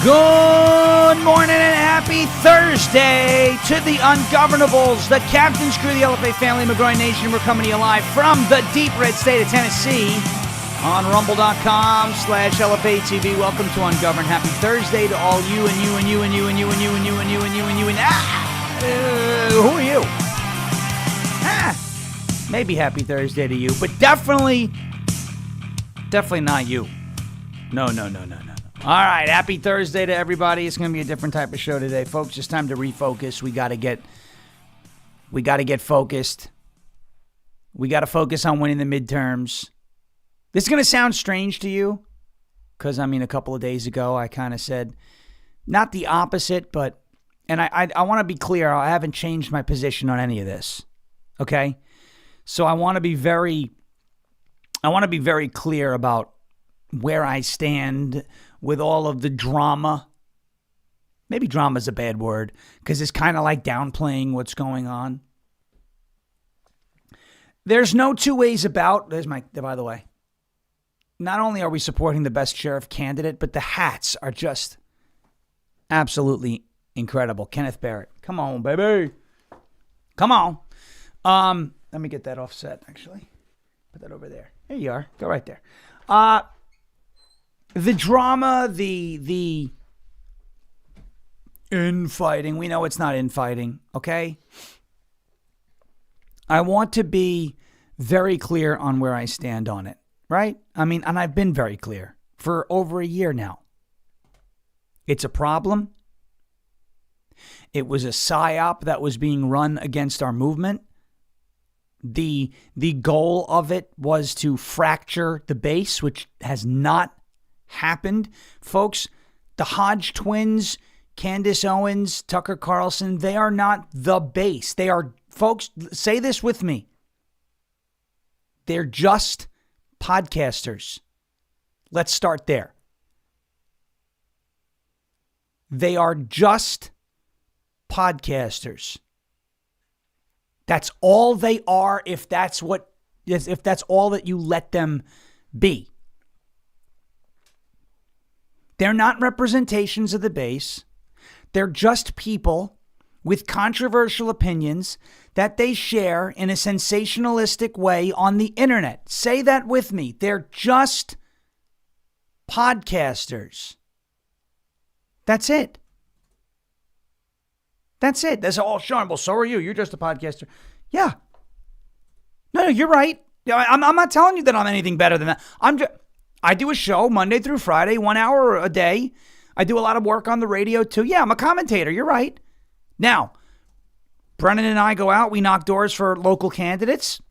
Good morning and happy Thursday to the Ungovernables, the Captain's Crew, the LFA family, McGroin Nation. We're coming to you live from the deep red state of Tennessee on rumble.com/LFA TV. Welcome to Ungoverned. Happy Thursday to all you and you and you and you and you and you and you and you and you and you and who are you? Maybe happy Thursday to you, but definitely not you. No. All right, happy Thursday to everybody. It's going to be a different type of show today, folks. It's time to refocus. We got to get focused. We got to focus on winning the midterms. This is going to sound strange to you because, a couple of days ago, I kind of said not the opposite, but, and I want to be clear, I haven't changed my position on any of this, okay? So I want to be very clear about where I stand with all of the drama. Maybe drama is a bad word because it's kind of like downplaying what's going on. There's no two ways about, by the way. Not only are we supporting the best sheriff candidate, but the hats are just absolutely incredible. Kenneth Barrett. Come on, baby. Come on. Let me get that offset, actually. Put that over there. There you are. Go right there. The drama, the infighting. We know it's not infighting, okay? I want to be very clear on where I stand on it, right? And I've been very clear for over a year now. It's a problem. It was a psyop that was being run against our movement. The goal of it was to fracture the base, which has not happened. Folks, the Hodge twins, Candace Owens, Tucker Carlson, they are not the base. They are, folks, say this with me. They're just podcasters. Let's start there. They are just podcasters. That's all they are if that's all that you let them be. They're not representations of the base. They're just people with controversial opinions that they share in a sensationalistic way on the internet. Say that with me. They're just podcasters. That's it. That's it. That's all, Sean. Well, so are you. You're just a podcaster. Yeah. No, you're right. I'm not telling you that I'm anything better than that. I do a show Monday through Friday, 1 hour a day. I do a lot of work on the radio too. Yeah, I'm a commentator. You're right. Now, Brennan and I go out. We knock doors for local candidates.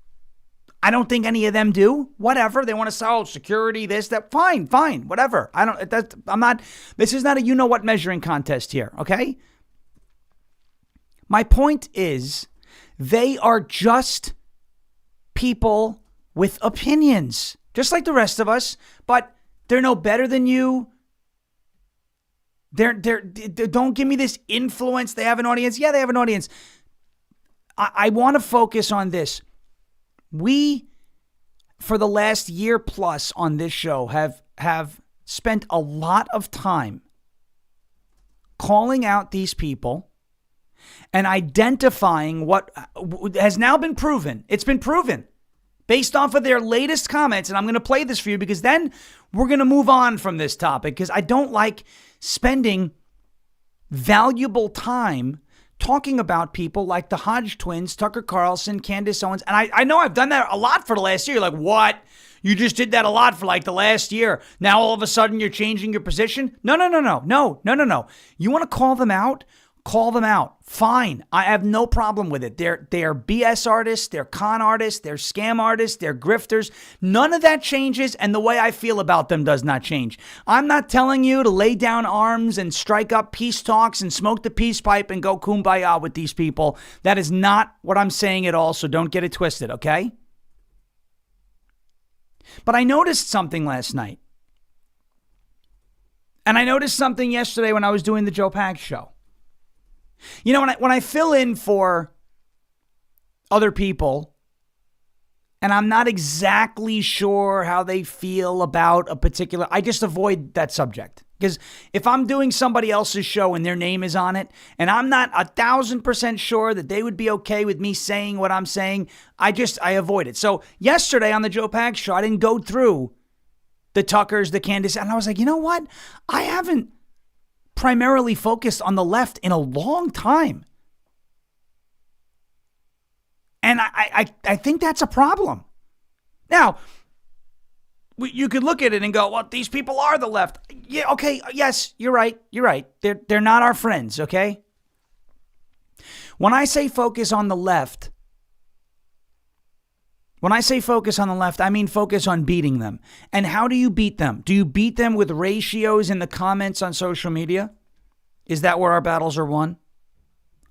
I don't think any of them do. Whatever. They want to sell security, this, that. Fine. Whatever. This is not a you-know-what measuring contest here, okay? My point is, they are just people with opinions, just like the rest of us, but they're no better than you. Don't give me this influence. They have an audience. Yeah, they have an audience. I want to focus on this. We, for the last year plus on this show, have spent a lot of time calling out these people and identifying what has now been proven. It's been proven based off of their latest comments. And I'm going to play this for you because then we're going to move on from this topic because I don't like spending valuable time talking about people like the Hodge twins, Tucker Carlson, Candace Owens. And I know I've done that a lot for the last year. Like, what? You just did that a lot for like the last year. Now all of a sudden you're changing your position? No. You want to call them out? Call them out. Fine. I have no problem with it. They're BS artists. They're con artists. They're scam artists. They're grifters. None of that changes, and the way I feel about them does not change. I'm not telling you to lay down arms and strike up peace talks and smoke the peace pipe and go kumbaya with these people. That is not what I'm saying at all, so don't get it twisted, okay? But I noticed something last night. And I noticed something yesterday when I was doing the Joe Pags show. You know, when I fill in for other people and I'm not exactly sure how they feel about a particular, I just avoid that subject. Because if I'm doing somebody else's show and their name is on it, and I'm not 1,000% sure that they would be okay with me saying what I'm saying, I avoid it. So yesterday on the Joe Pags show, I didn't go through the Tuckers, the Candace, and I was like, you know what? I haven't primarily focused on the left in a long time. And I think that's a problem. Now, you could look at it and go, well, these people are the left. Yeah, okay, yes, you're right. They're not our friends, okay? When I say focus on the left, I mean focus on beating them. And how do you beat them? Do you beat them with ratios in the comments on social media? Is that where our battles are won?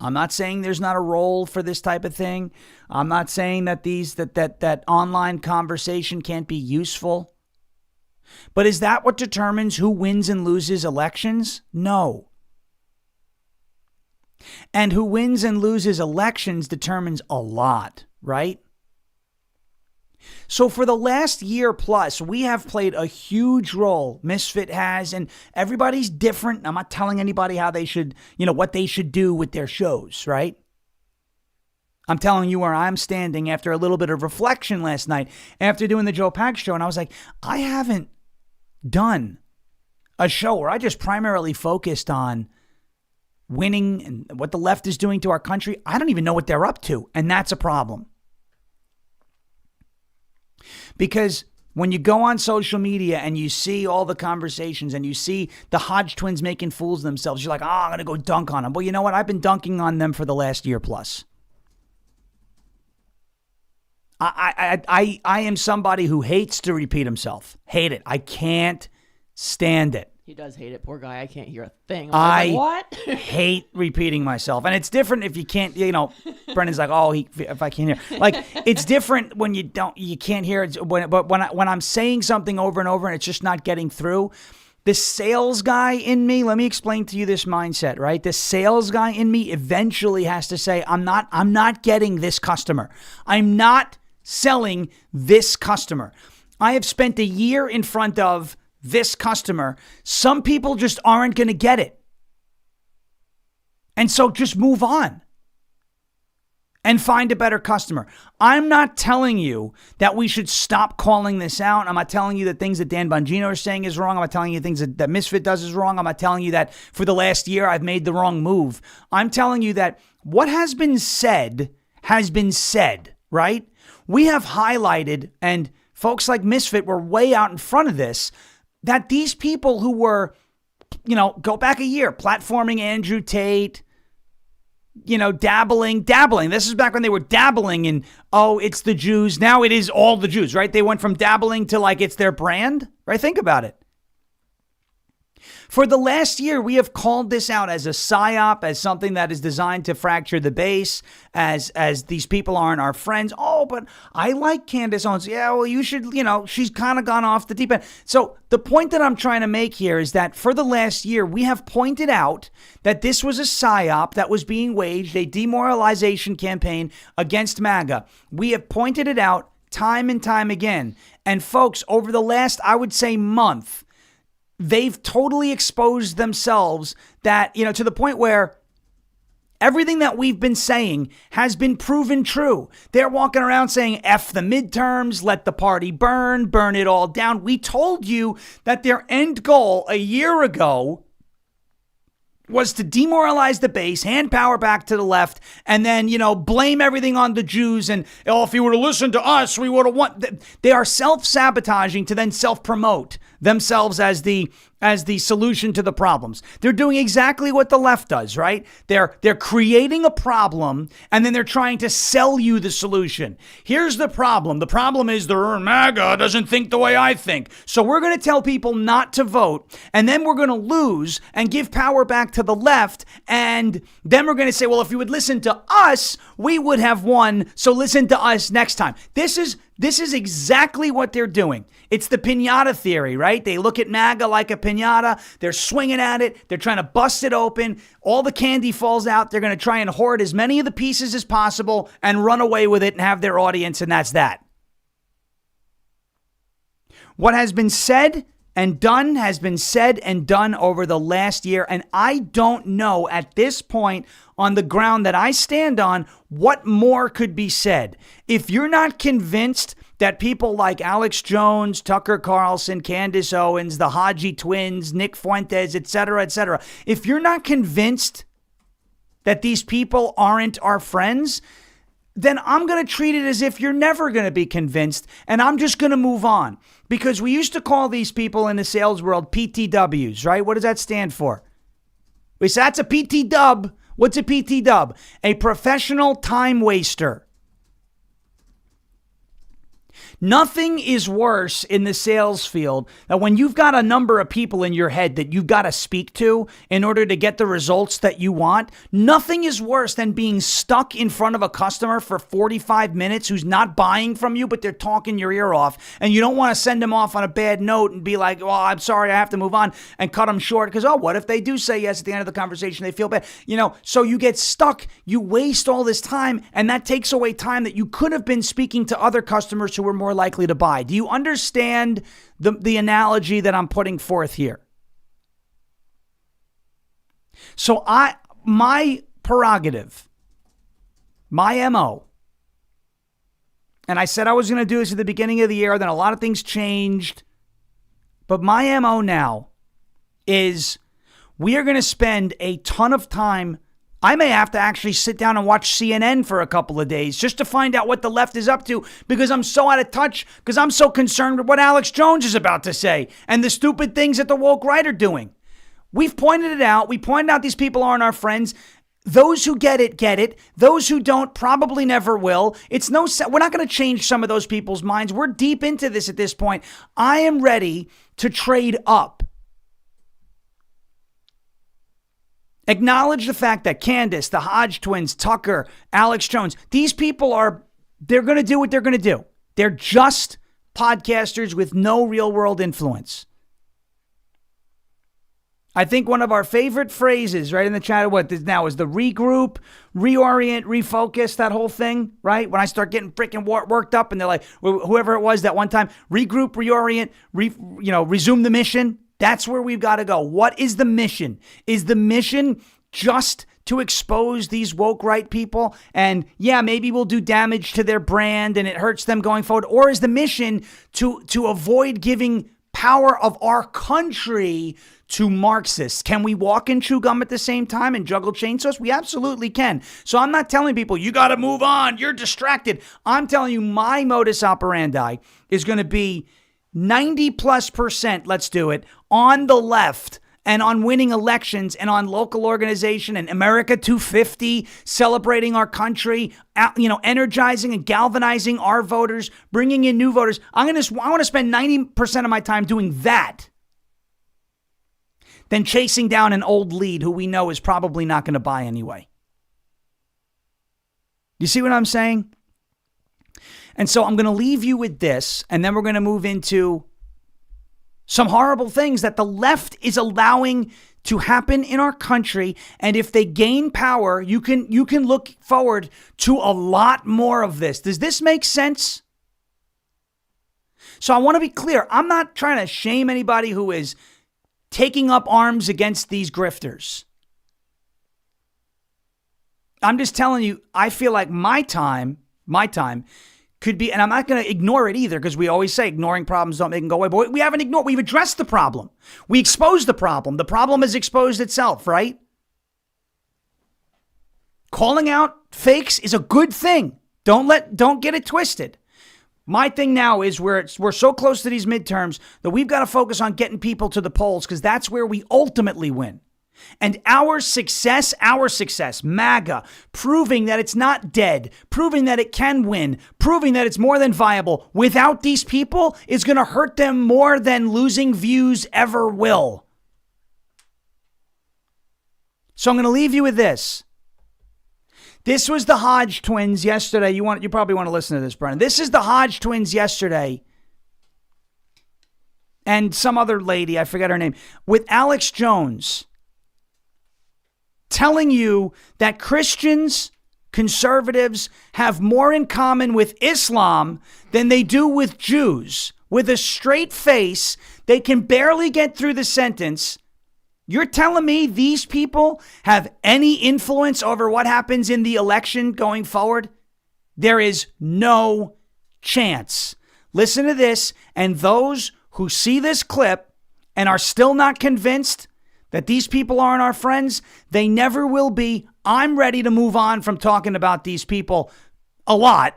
I'm not saying there's not a role for this type of thing. I'm not saying that that online conversation can't be useful. But is that what determines who wins and loses elections? No. And who wins and loses elections determines a lot, right? So for the last year plus, we have played a huge role. Misfit has, and everybody's different. I'm not telling anybody how they should, what they should do with their shows, right? I'm telling you where I'm standing after a little bit of reflection last night after doing the Joe Pags show. And I was like, I haven't done a show where I just primarily focused on winning and what the left is doing to our country. I don't even know what they're up to. And that's a problem. Because when you go on social media and you see all the conversations and you see the Hodge twins making fools of themselves, you're like, I'm going to go dunk on them. Well, you know what? I've been dunking on them for the last year plus. I am somebody who hates to repeat himself. Hate it. I can't stand it. He does hate it. Poor guy. I can't hear a thing. I what? hate repeating myself. And it's different if you can't, Brendan's like, if I can't hear. Like, it's different when you can't hear it. But when I'm saying something over and over and it's just not getting through, the sales guy in me, let me explain to you this mindset, right? The sales guy in me eventually has to say, I'm not getting this customer. I'm not selling this customer. I have spent a year in front of this customer. Some people just aren't going to get it. And so just move on and find a better customer. I'm not telling you that we should stop calling this out. I'm not telling you that things that Dan Bongino is saying is wrong. I'm not telling you things that Misfit does is wrong. I'm not telling you that for the last year I've made the wrong move. I'm telling you that what has been said, right? We have highlighted, and folks like Misfit were way out in front of this, that these people who were, go back a year, platforming Andrew Tate, dabbling. This is back when they were dabbling in, it's the Jews. Now it is all the Jews, right? They went from dabbling to like it's their brand, right? Think about it. For the last year, we have called this out as a psyop, as something that is designed to fracture the base, as these people aren't our friends. Oh, but I like Candace Owens. Yeah, well, you should, she's kind of gone off the deep end. So the point that I'm trying to make here is that for the last year, we have pointed out that this was a psyop that was being waged, a demoralization campaign against MAGA. We have pointed it out time and time again. And folks, over the last, I would say, month, they've totally exposed themselves that, to the point where everything that we've been saying has been proven true. They're walking around saying, F the midterms, let the party burn it all down. We told you that their end goal a year ago was to demoralize the base, hand power back to the left, and then, blame everything on the Jews. And, if you would have listened to us, we would have won. They are self-sabotaging to then self-promote themselves as the solution to the problems. They're doing exactly what the left does, right? They're creating a problem, and then they're trying to sell you the solution. Here's the problem. The problem is the MAGA doesn't think the way I think. So we're going to tell people not to vote, and then we're going to lose and give power back to the left, and then we're going to say, well, if you would listen to us, we would have won, so listen to us next time. This is exactly what they're doing. It's the piñata theory, right? They look at MAGA like a piñata. They're swinging at it. They're trying to bust it open. All the candy falls out. They're going to try and hoard as many of the pieces as possible and run away with it and have their audience, and that's that. What has been said and done has been said and done over the last year. And I don't know at this point on the ground that I stand on what more could be said. If you're not convinced that people like Alex Jones, Tucker Carlson, Candace Owens, the Haji twins, Nick Fuentes, etc., if you're not convinced that these people aren't our friends, then I'm going to treat it as if you're never going to be convinced, and I'm just going to move on. Because we used to call these people in the sales world PTWs, right? What does that stand for? We say that's a PT dub. What's a PT dub? A professional time waster. Nothing is worse in the sales field than when you've got a number of people in your head that you've got to speak to in order to get the results that you want. Nothing is worse than being stuck in front of a customer for 45 minutes who's not buying from you, but they're talking your ear off. And you don't want to send them off on a bad note and be like, well, I'm sorry, I have to move on, and cut them short because, oh, what if they do say yes at the end of the conversation? They feel bad. So you get stuck. You waste all this time, and that takes away time that you could have been speaking to other customers who were more likely to buy. Do you understand the analogy that I'm putting forth here? So my prerogative, my MO, and I said I was going to do this at the beginning of the year, then a lot of things changed, but my MO now is we are going to spend a ton of time. I may have to actually sit down and watch CNN for a couple of days just to find out what the left is up to, because I'm so out of touch, because I'm so concerned with what Alex Jones is about to say and the stupid things that the woke right are doing. We've pointed it out. We pointed out these people aren't our friends. Those who get it, get it. Those who don't probably never will. We're not going to change some of those people's minds. We're deep into this at this point. I am ready to trade up. Acknowledge the fact that Candace, the Hodge twins, Tucker, Alex Jones, these people they're going to do what they're going to do. They're just podcasters with no real world influence. I think one of our favorite phrases right in the chat is the regroup, reorient, refocus, that whole thing, right? When I start getting freaking worked up and they're like, whoever it was that one time, regroup, reorient, resume the mission. That's where we've got to go. What is the mission? Is the mission just to expose these woke right people? And yeah, maybe we'll do damage to their brand and it hurts them going forward. Or is the mission to avoid giving power of our country to Marxists? Can we walk and chew gum at the same time and juggle chainsaws? We absolutely can. So I'm not telling people, you got to move on, you're distracted. I'm telling you my modus operandi is going to be 90+%, let's do it, on the left and on winning elections and on local organization and America 250, celebrating our country, energizing and galvanizing our voters, bringing in new voters. I want to spend 90% of my time doing that than chasing down an old lead who we know is probably not going to buy anyway. You see what I'm saying? And so I'm going to leave you with this, and then we're going to move into some horrible things that the left is allowing to happen in our country. And if they gain power, you can look forward to a lot more of this. Does this make sense? So I want to be clear. I'm not trying to shame anybody who is taking up arms against these grifters. I'm just telling you, I feel like my time could be, and I'm not going to ignore it either, because we always say ignoring problems don't make them go away, but we haven't ignored, we've addressed the problem. We exposed the problem. The problem has exposed itself, right? Calling out fakes is a good thing. Don't get it twisted. My thing now is we're so close to these midterms that we've got to focus on getting people to the polls, because that's where we ultimately win. And our success, MAGA, proving that it's not dead, proving that it can win, proving that it's more than viable without these people is going to hurt them more than losing views ever will. So I'm going to leave you with this. This was the Hodge twins yesterday. You probably want to listen to this, Brennan. This is the Hodge twins yesterday. And some other lady, I forget her name, with Alex Jones, telling you that Christians, conservatives, have more in common with Islam than they do with Jews, with a straight face They can barely get through the sentence. You're telling me these people have any influence over what happens in the election going forward? There is no chance. Listen to this, and those who see this clip and are still not convinced that these people aren't our friends, they never will be. I'm ready to move on from talking about these people a lot.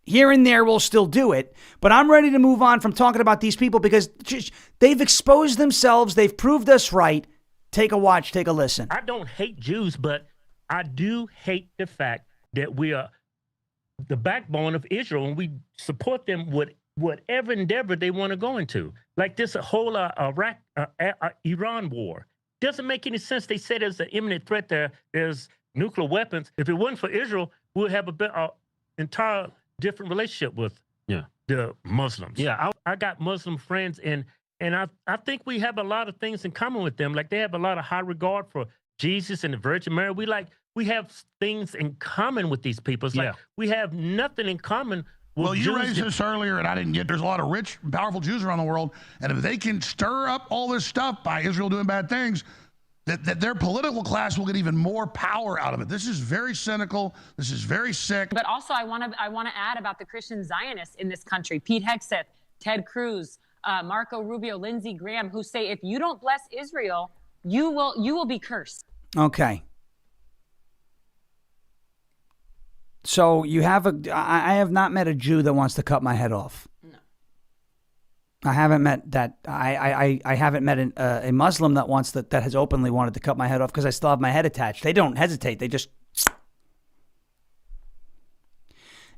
Here and there, we'll still do it. But I'm ready to move on from talking about these people because they've exposed themselves. They've proved us right. Take a watch. Take a listen. I don't hate Jews, but I do hate the fact that we are the backbone of Israel and we support them with whatever endeavor they want to go into. Like this whole Iran war. Doesn't make any sense. They said there's an imminent threat there. There's nuclear weapons. If it wasn't for Israel, we'll have a entire different relationship with the Muslims. Yeah, I got Muslim friends, and I think we have a lot of things in common with them. Like they have a lot of high regard for Jesus and the Virgin Mary. We have things in common with these people. It's like we have nothing in common. Well, you raised this earlier, and I didn't get. There's a lot of rich, powerful Jews around the world, and if they can stir up all this stuff by Israel doing bad things, that their political class will get even more power out of it. This is very cynical. This is very sick. But also, I want to add about the Christian Zionists in this country: Pete Hegseth, Ted Cruz, Marco Rubio, Lindsey Graham, who say if you don't bless Israel, you will be cursed. Okay. So you have I have not met a Jew that wants to cut my head off. No. I haven't met that. I haven't met a Muslim that has openly wanted to cut my head off because I still have my head attached. They don't hesitate. They just.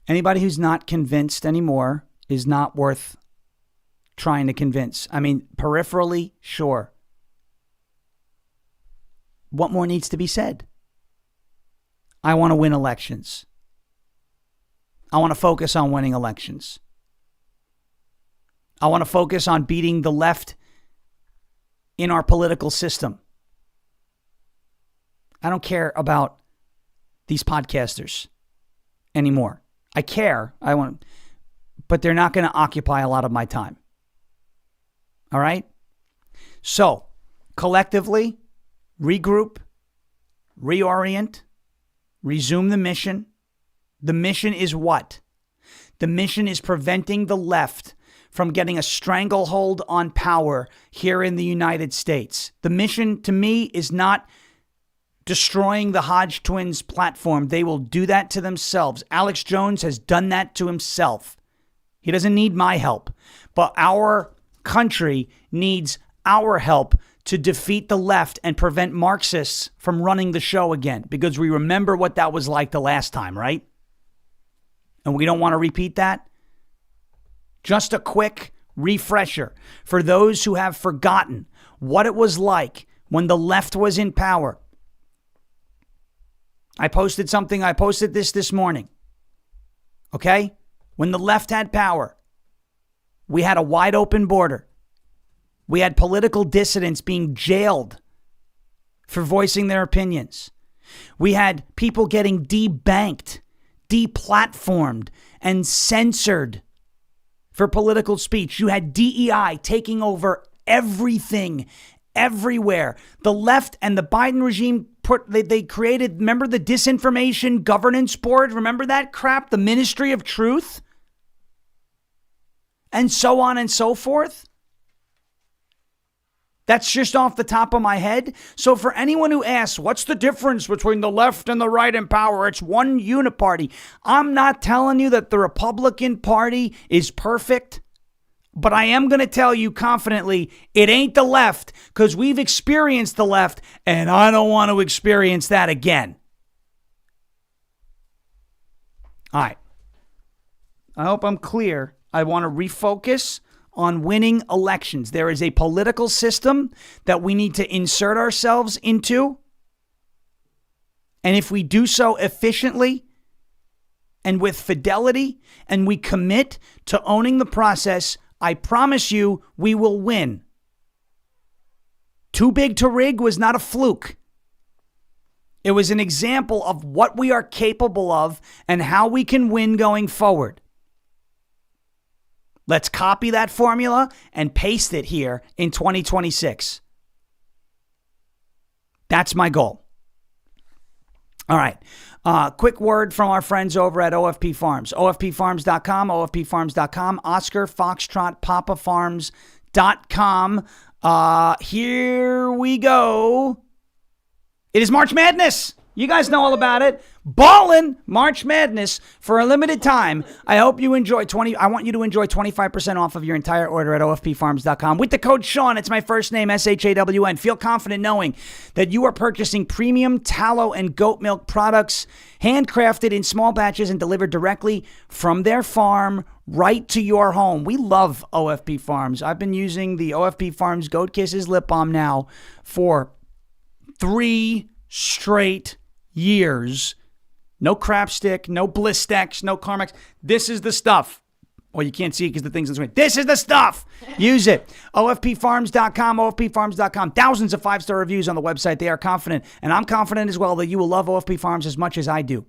Anybody who's not convinced anymore is not worth trying to convince. I mean, peripherally, sure. What more needs to be said? I want to win elections. I want to focus on winning elections. I want to focus on beating the left in our political system. I don't care about these podcasters anymore. I care. But they're not going to occupy a lot of my time. All right? So, collectively, regroup, reorient, resume the mission. The mission is what? The mission is preventing the left from getting a stranglehold on power here in the United States. The mission, to me, is not destroying the Hodge twins' platform. They will do that to themselves. Alex Jones has done that to himself. He doesn't need my help. But our country needs our help to defeat the left and prevent Marxists from running the show again. Because we remember what that was like the last time, right? And we don't want to repeat that. Just a quick refresher for those who have forgotten what it was like when the left was in power. I posted this morning. Okay? When the left had power, we had a wide open border. We had political dissidents being jailed for voicing their opinions. We had people getting debanked, deplatformed, and censored for political speech. You had DEI taking over everything, everywhere. The left and the Biden regime they created, remember the Disinformation Governance Board? Remember that crap? The Ministry of Truth? And so on and so forth. That's just off the top of my head. So for anyone who asks, what's the difference between the left and the right in power? It's one uniparty. I'm not telling you that the Republican Party is perfect, but I am going to tell you confidently, it ain't the left, because we've experienced the left, and I don't want to experience that again. All right. I hope I'm clear. I want to refocus on winning elections. There is a political system that we need to insert ourselves into. And if we do so efficiently and with fidelity, and we commit to owning the process, I promise you we will win. Too big to rig was not a fluke. It was an example of what we are capable of and how we can win going forward. Let's copy that formula and paste it here in 2026. That's my goal. All right. Quick word from our friends over at OFP Farms. OFPfarms.com, OFPfarms.com, Oscar Foxtrot Papa Farms.com. Here we go. It is March Madness. You guys know all about it. Ballin' March Madness for a limited time. I hope you enjoy I want you to enjoy 25% off of your entire order at OFPfarms.com with the code Sean. It's my first name, SHAWN. Feel confident knowing that you are purchasing premium tallow and goat milk products, handcrafted in small batches and delivered directly from their farm right to your home. We love OFP Farms. I've been using the OFP Farms Goat Kisses Lip Balm now for 3 straight years. No Crapstick, no Blistex, no Carmex. This is the stuff. Well, you can't see it because the thing's in the screen. This is the stuff. Use it. OFPfarms.com, OFPfarms.com. Thousands of 5-star reviews on the website. They are confident, and I'm confident as well that you will love OFP Farms as much as I do.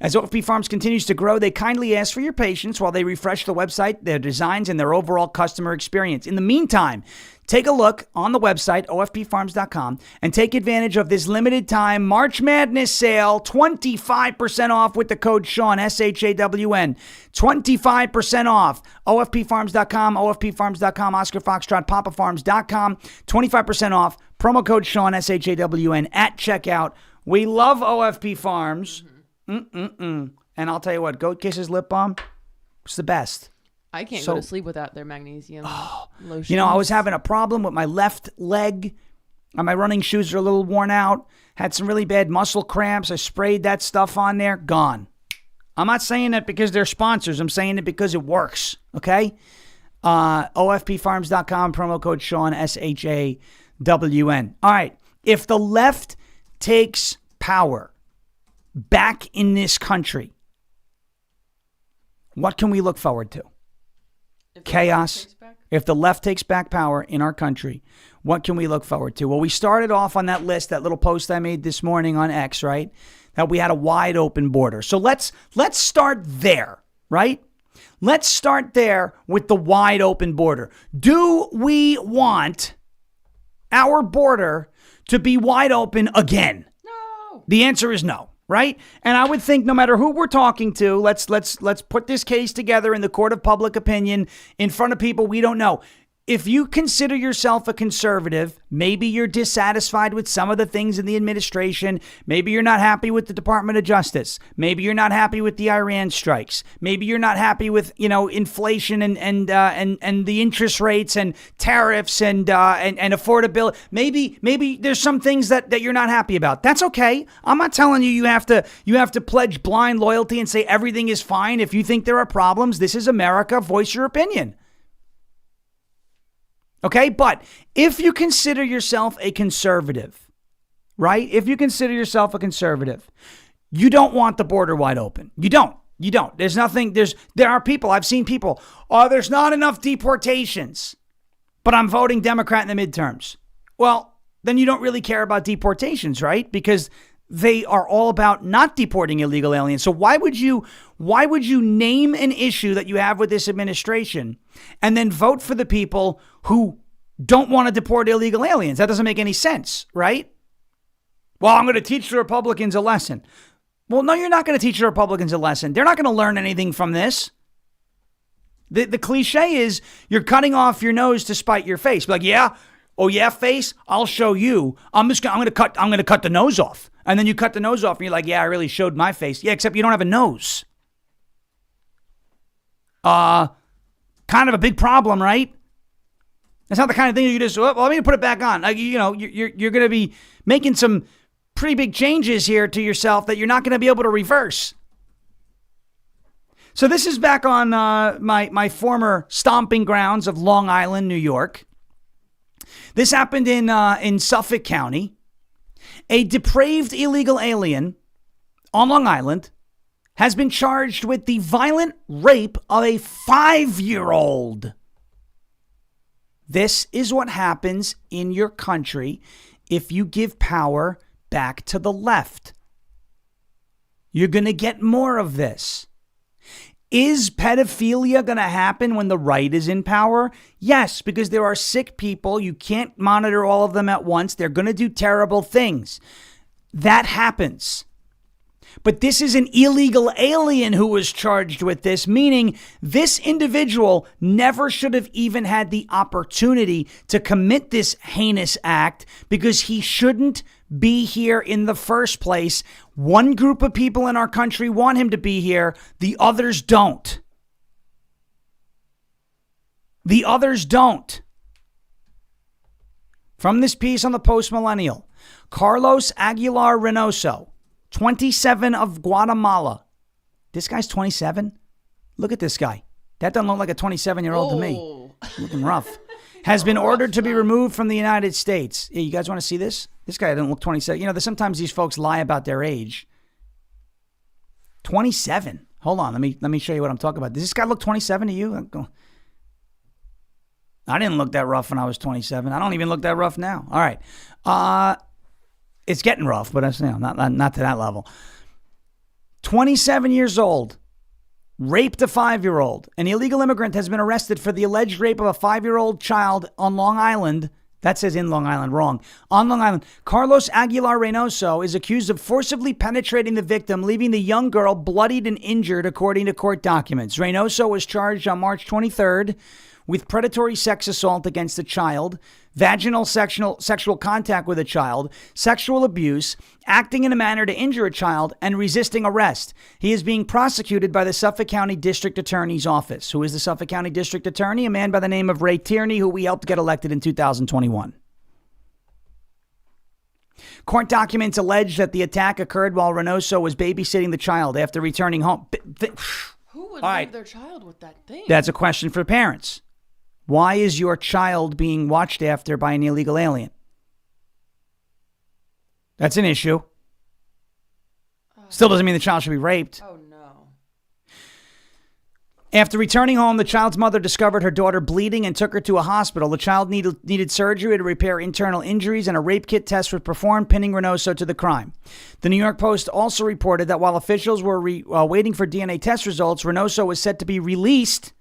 As OFP Farms continues to grow, they kindly ask for your patience while they refresh the website, their designs, and their overall customer experience. In the meantime, take a look on the website, OFPfarms.com, and take advantage of this limited time March Madness sale, 25% off with the code Sean, SHAWN, 25% off, OFPfarms.com, OFPfarms.com, Oscar Foxtrot, PapaFarms.com, 25% off, promo code Sean, SHAWN, at checkout. We love OFP Farms. And I'll tell you what, Goat Kisses Lip Balm, it's the best. I can't go to sleep without their magnesium lotion. You know, I was having a problem with my left leg. My running shoes are a little worn out. Had some really bad muscle cramps. I sprayed that stuff on there. Gone. I'm not saying that because they're sponsors. I'm saying it because it works. Okay? OFPfarms.com, promo code Sean, SHAWN. All right. If the left takes power back in this country, what can we look forward to? Chaos. If the left takes back power in our country, what can we look forward to? Well, we started off on that list, that little post I made this morning on X, right? That we had a wide open border. So let's start there, right? Let's start there with the wide open border. Do we want our border to be wide open again? No. The answer is no. Right? And I would think no matter who we're talking to, let's put this case together in the court of public opinion in front of people we don't know. If you consider yourself a conservative, maybe you're dissatisfied with some of the things in the administration. Maybe you're not happy with the Department of Justice. Maybe you're not happy with the Iran strikes. Maybe you're not happy with, inflation and the interest rates and tariffs and affordability. Maybe there's some things that you're not happy about. That's okay. I'm not telling you have to pledge blind loyalty and say everything is fine. If you think there are problems, this is America. Voice your opinion. Okay, but if you consider yourself a conservative, right? If you consider yourself a conservative, you don't want the border wide open. You don't. There are people, I've seen people, there's not enough deportations, but I'm voting Democrat in the midterms. Well, then you don't really care about deportations, right? Because they are all about not deporting illegal aliens. So why would you name an issue that you have with this administration and then vote for the people who don't want to deport illegal aliens? That doesn't make any sense, right? Well, I'm going to teach the Republicans a lesson. Well, no, you're not going to teach the Republicans a lesson. They're not going to learn anything from this. The cliche is you're cutting off your nose to spite your face. Be like, yeah, oh yeah, face, I'll show you. I'm going to cut the nose off. And then you cut the nose off and you're like, yeah, I really showed my face. Yeah, except you don't have a nose. Kind of a big problem, right? That's not the kind of thing you just, well, let me put it back on. You're going to be making some pretty big changes here to yourself that you're not going to be able to reverse. So this is back on my former stomping grounds of Long Island, New York. This happened in Suffolk County. A depraved illegal alien on Long Island has been charged with the violent rape of a 5-year-old. This is what happens in your country if you give power back to the left. You're going to get more of this. Is pedophilia going to happen when the right is in power? Yes, because there are sick people. You can't monitor all of them at once. They're going to do terrible things. That happens. But this is an illegal alien who was charged with this, meaning this individual never should have even had the opportunity to commit this heinous act because he shouldn't be here in the first place. One group of people in our country want him to be here. The others don't. The others don't. From this piece on the Post Millennial, Carlos Aguilar Reynoso, 27 of Guatemala. This guy's 27? Look at this guy. That doesn't look like a 27-year-old to me. Looking rough. Has been ordered to be removed from the United States. Yeah, you guys want to see this? This guy doesn't look 27. You know, sometimes these folks lie about their age. 27. Hold on. Let me show you what I'm talking about. Does this guy look 27 to you? I didn't look that rough when I was 27. I don't even look that rough now. All right. It's getting rough, but it's, not to that level. 27 years old. Raped a 5-year-old. An illegal immigrant has been arrested for the alleged rape of a 5-year-old child on Long Island. That says in Long Island, wrong. On Long Island, Carlos Aguilar Reynoso is accused of forcibly penetrating the victim, leaving the young girl bloodied and injured, according to court documents. Reynoso was charged on March 23rd with predatory sex assault against a child, vaginal sexual contact with a child, sexual abuse, acting in a manner to injure a child, and resisting arrest. He is being prosecuted by the Suffolk County District Attorney's Office. Who is the Suffolk County District Attorney? A man by the name of Ray Tierney, who we helped get elected in 2021. Court documents allege that the attack occurred while Reynoso was babysitting the child after returning home. Who would leave their child with that thing? That's a question for parents. Why is your child being watched after by an illegal alien? That's an issue. Still doesn't mean the child should be raped. Oh, no. After returning home, the child's mother discovered her daughter bleeding and took her to a hospital. The child needed surgery to repair internal injuries, and a rape kit test was performed, pinning Reynoso to the crime. The New York Post also reported that while officials were waiting for DNA test results, Reynoso was set to be released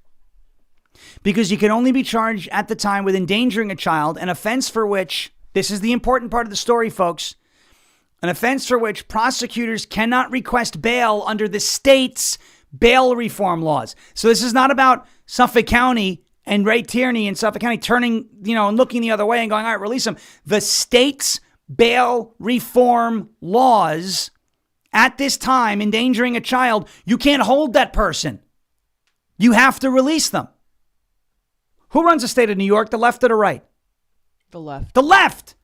because he could only be charged at the time with endangering a child, an offense for which, this is the important part of the story, folks, an offense for which prosecutors cannot request bail under the state's bail reform laws. So this is not about Suffolk County and Ray Tierney in Suffolk County turning, and looking the other way and going, all right, release him. The state's bail reform laws at this time, endangering a child, you can't hold that person. You have to release them. Who runs the state of New York, the left or the right? The left. The left.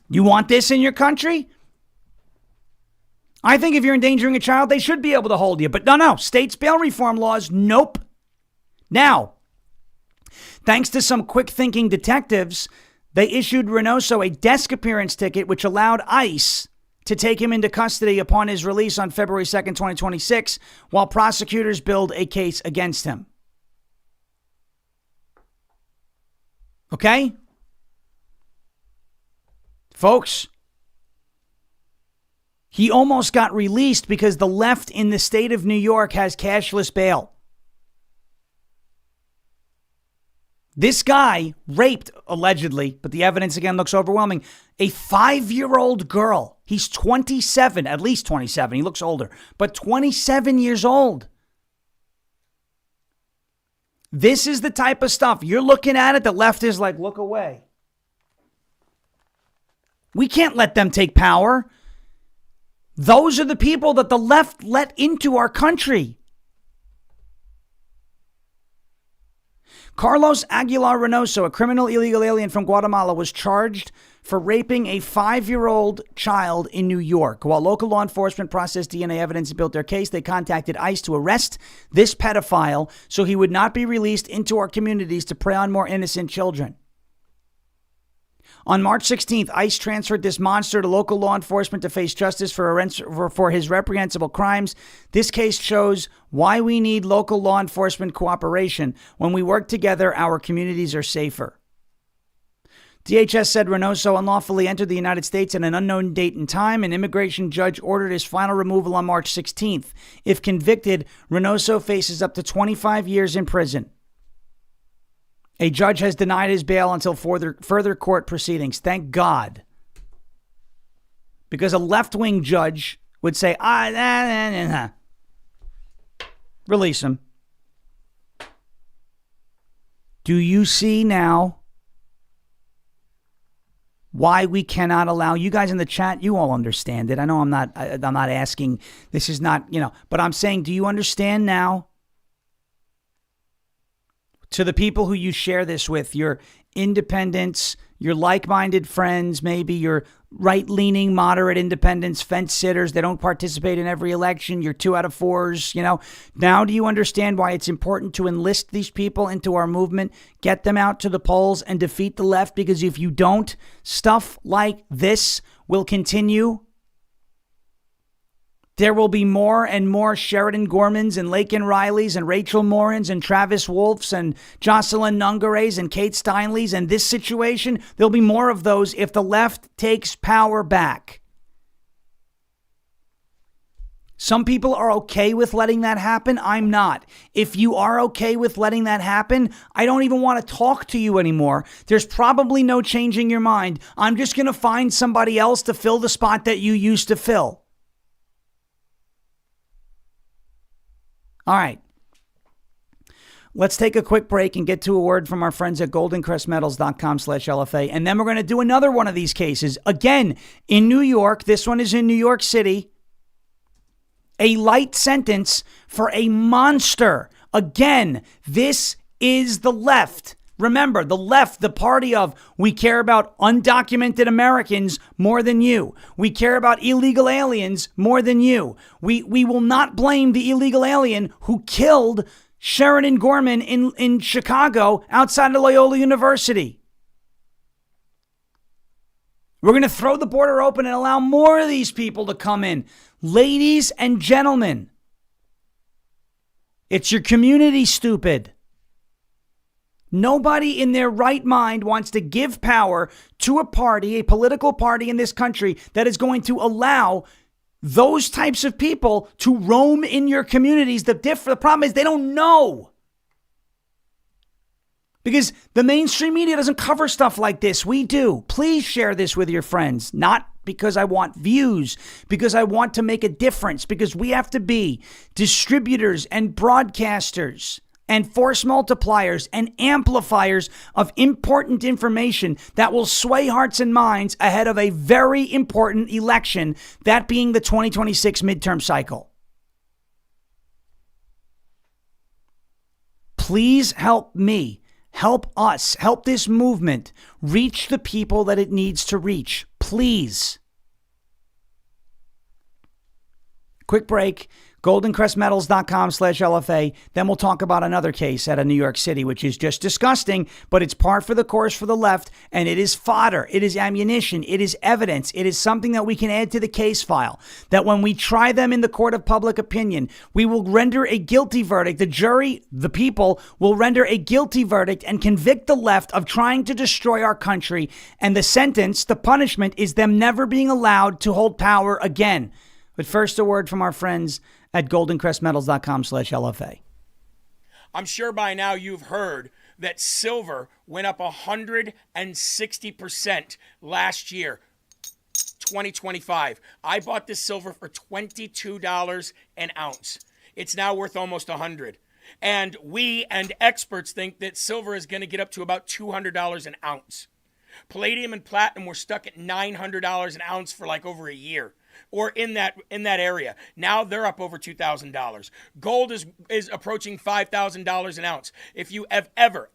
You want this in your country? I think if you're endangering a child, they should be able to hold you. But no. State's bail reform laws, nope. Now, thanks to some quick-thinking detectives, they issued Reynoso a desk appearance ticket, which allowed ICE to take him into custody upon his release on February 2nd, 2026, while prosecutors build a case against him. Okay? Folks, he almost got released because the left in the state of New York has cashless bail. This guy raped, allegedly, but the evidence again looks overwhelming, a 5-year-old girl. He's 27, at least 27. He looks older, but 27 years old. This is the type of stuff you're looking at it. The left is like, look away. We can't let them take power. Those are the people that the left let into our country. Carlos Aguilar Reynoso, a criminal illegal alien from Guatemala, was charged for raping a 5-year-old child in New York. While local law enforcement processed DNA evidence and built their case, they contacted ICE to arrest this pedophile so he would not be released into our communities to prey on more innocent children. On March 16th, ICE transferred this monster to local law enforcement to face justice for his reprehensible crimes. This case shows why we need local law enforcement cooperation. When we work together, our communities are safer. DHS said Reynoso unlawfully entered the United States at an unknown date and time. An immigration judge ordered his final removal on March 16th. If convicted, Reynoso faces up to 25 years in prison. A judge has denied his bail until further court proceedings. Thank God. Because a left-wing judge would say, release him. Do you see now why we cannot allow you guys in the chat? You all understand it. I know I'm not asking. This is not, but I'm saying, do you understand now? To the people who you share this with, your independents, your like-minded friends, maybe your right-leaning, moderate independents, fence sitters, they don't participate in every election, you're 2 out of 4s, Now do you understand why it's important to enlist these people into our movement, get them out to the polls, and defeat the left? Because if you don't, stuff like this will continue. There will be more and more Sheridan Gormans and Laken Rileys and Rachel Morans and Travis Wolfs and Jocelyn Nungareys and Kate Steinleys. And this situation, there'll be more of those if the left takes power back. Some people are okay with letting that happen. I'm not. If you are okay with letting that happen, I don't even want to talk to you anymore. There's probably no changing your mind. I'm just going to find somebody else to fill the spot that you used to fill. All right, let's take a quick break and get to a word from our friends at goldencrestmetals.com/LFA. And then we're going to do another one of these cases. Again, in New York. This one is in New York City. A light sentence for a monster. Again, this is the left. Remember, the left, the party of we care about undocumented Americans more than you. We care about illegal aliens more than you. We will not blame the illegal alien who killed Sheridan Gorman in Chicago outside of Loyola University. We're going to throw the border open and allow more of these people to come in. Ladies and gentlemen, it's your community, stupid. Nobody in their right mind wants to give power to a party, a political party in this country that is going to allow those types of people to roam in your communities. The problem is they don't know. Because the mainstream media doesn't cover stuff like this. We do. Please share this with your friends. Not because I want views, because I want to make a difference, because we have to be distributors and broadcasters and force multipliers and amplifiers of important information that will sway hearts and minds ahead of a very important election, that being the 2026 midterm cycle. Please help me, help us, help this movement reach the people that it needs to reach. Please. Quick break. goldencrestmetals.com/LFA. Then we'll talk about another case out of New York City, which is just disgusting, but it's par for the course for the left, and it is fodder. It is ammunition. It is evidence. It is something that we can add to the case file, that when we try them in the court of public opinion, we will render a guilty verdict. The jury, the people, will render a guilty verdict and convict the left of trying to destroy our country, and the sentence, the punishment, is them never being allowed to hold power again. But first, a word from our friends at goldencrestmetals.com/LFA. I'm sure by now you've heard that silver went up 160% last year, 2025. I bought this silver for $22 an ounce. It's now worth almost $100. And we and experts think that silver is going to get up to about $200 an ounce. Palladium and platinum were stuck at $900 an ounce for like over a year, or in that area. Now they're up over $2,000. Gold is approaching $5,000 an ounce. If you have ever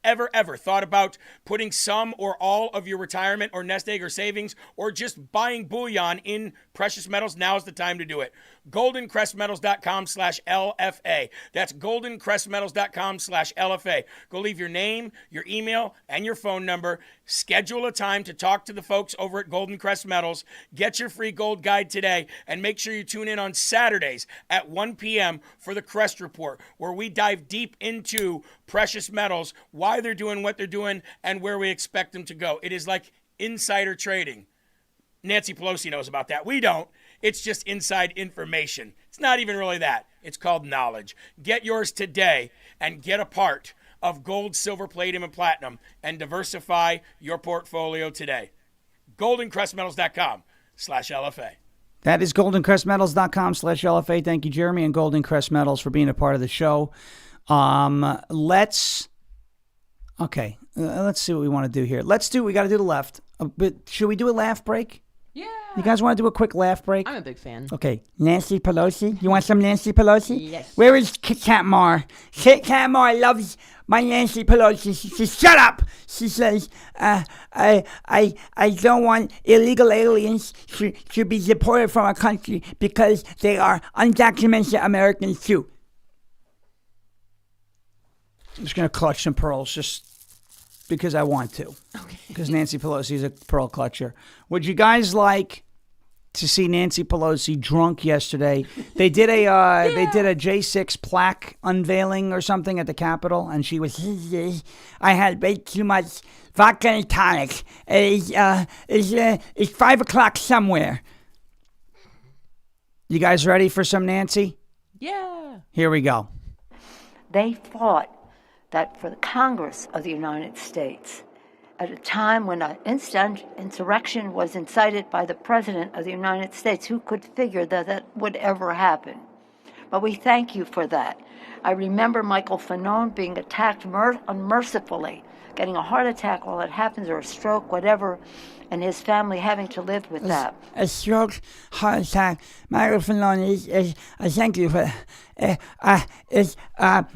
thought about putting some or all of your retirement or nest egg or savings or just buying bullion in precious metals, now's the time to do it. goldencrestmetals.com/LFA. That's goldencrestmetals.com/LFA. Go leave your name, your email, and your phone number. Schedule a time to talk to the folks over at Golden Crest Metals. Get your free gold guide today, and make sure you tune in on Saturdays at 1 p.m. for the Crest Report, where we dive deep into precious metals, why they're doing what they're doing, and where we expect them to go. It is like insider trading. Nancy Pelosi knows about that. We don't. It's just inside information. It's not even really that. It's called knowledge. Get yours today and get a part of gold, silver, palladium, and platinum and diversify your portfolio today. goldencrestmetals.com/LFA. That is goldencrestmetals.com/LFA. Thank you, Jeremy, and Golden Crest Metals for being a part of the show. Let's see what we want to do here. We got to do the left. But should we do a laugh break? Yeah. You guys want to do a quick laugh break? I'm a big fan. Okay. Nancy Pelosi. You want some Nancy Pelosi? Yes. Where is Kit Kat Mar? Kit Kat Mar loves my Nancy Pelosi. She says, shut up. She says, I don't want illegal aliens to be deported from our country because they are undocumented Americans too. I'm just going to clutch some pearls just because I want to. Okay. Because Nancy Pelosi is a pearl clutcher. Would you guys like to see Nancy Pelosi drunk yesterday? They did a J6 plaque unveiling or something at the Capitol, and she was, I had way too much vodka and tonic. It's 5 o'clock somewhere. You guys ready for some Nancy? Yeah. Here we go. They fought that for the Congress of the United States, at a time when an insurrection was incited by the President of the United States, who could figure that that would ever happen? But we thank you for that. I remember Michael Fanone being attacked unmercifully, getting a heart attack while it happens, or a stroke, whatever, and his family having to live with that. A stroke, heart attack. Michael Fanone is thank you for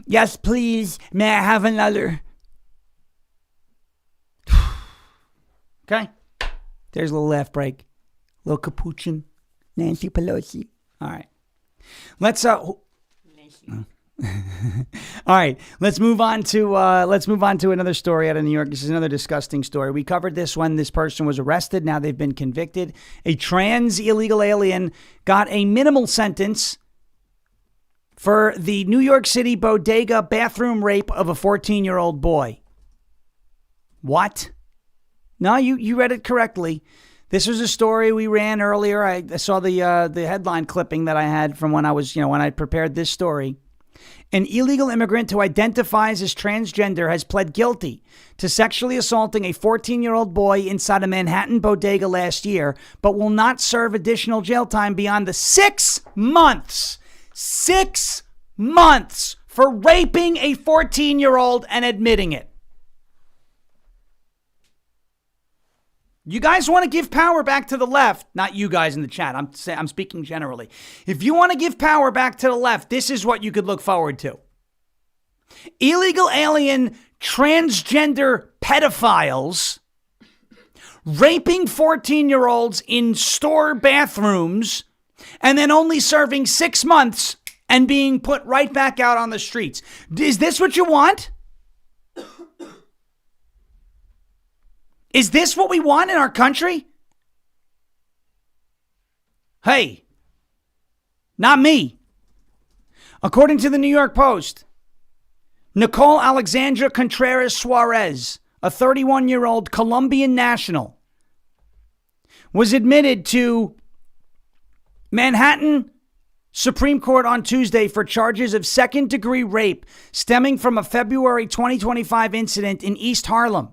yes, please, may I have another? Okay. There's a little laugh break. Little capuchin. Nancy Pelosi. All right. Let's all right, let's move on to another story out of New York. This is another disgusting story. We covered this when this person was arrested. Now they've been convicted. A trans illegal alien got a minimal sentence for the New York City Bodega bathroom rape of a 14-year-old boy. What? No, you read it correctly. This was a story we ran earlier. I saw the headline clipping that I had from when I prepared this story. An illegal immigrant who identifies as transgender has pled guilty to sexually assaulting a 14-year-old boy inside a Manhattan bodega last year, but will not serve additional jail time beyond the 6 months. 6 months for raping a 14-year-old and admitting it. You guys want to give power back to the left, not you guys in the chat. I'm speaking generally. If you want to give power back to the left, this is what you could look forward to. Illegal alien transgender pedophiles raping 14-year-olds in store bathrooms and then only serving 6 months and being put right back out on the streets. Is this what you want? Is this what we want in our country? Hey, not me. According to the New York Post, Nicole Alexandra Contreras Suarez, a 31-year-old Colombian national, was admitted to Manhattan Supreme Court on Tuesday for charges of second-degree rape stemming from a February 2025 incident in East Harlem.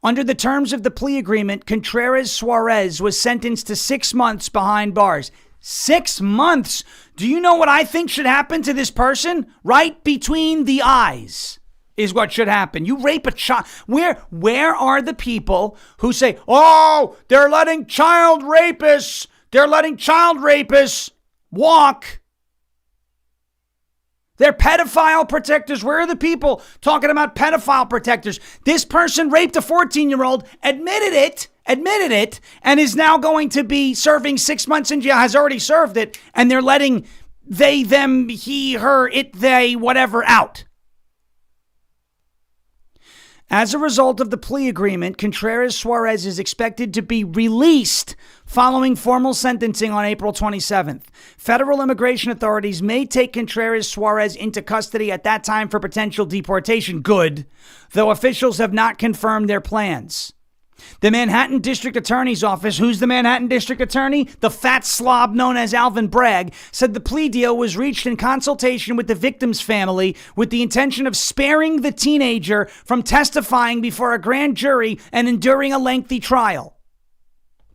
Under the terms of the plea agreement, Contreras Suarez was sentenced to 6 months behind bars. 6 months? Do you know what I think should happen to this person? Right between the eyes is what should happen. You rape a child. Where are the people who say, oh, they're letting child rapists walk? They're pedophile protectors. Where are the people talking about pedophile protectors? This person raped a 14-year-old, admitted it, and is now going to be serving 6 months in jail, has already served it, and they're letting they, them, he, her, it, they, whatever out. As a result of the plea agreement, Contreras Suarez is expected to be released following formal sentencing on April 27th. Federal immigration authorities may take Contreras Suarez into custody at that time for potential deportation. Good, though officials have not confirmed their plans. The Manhattan District Attorney's Office, who's the Manhattan District Attorney? The fat slob known as Alvin Bragg, said the plea deal was reached in consultation with the victim's family with the intention of sparing the teenager from testifying before a grand jury and enduring a lengthy trial.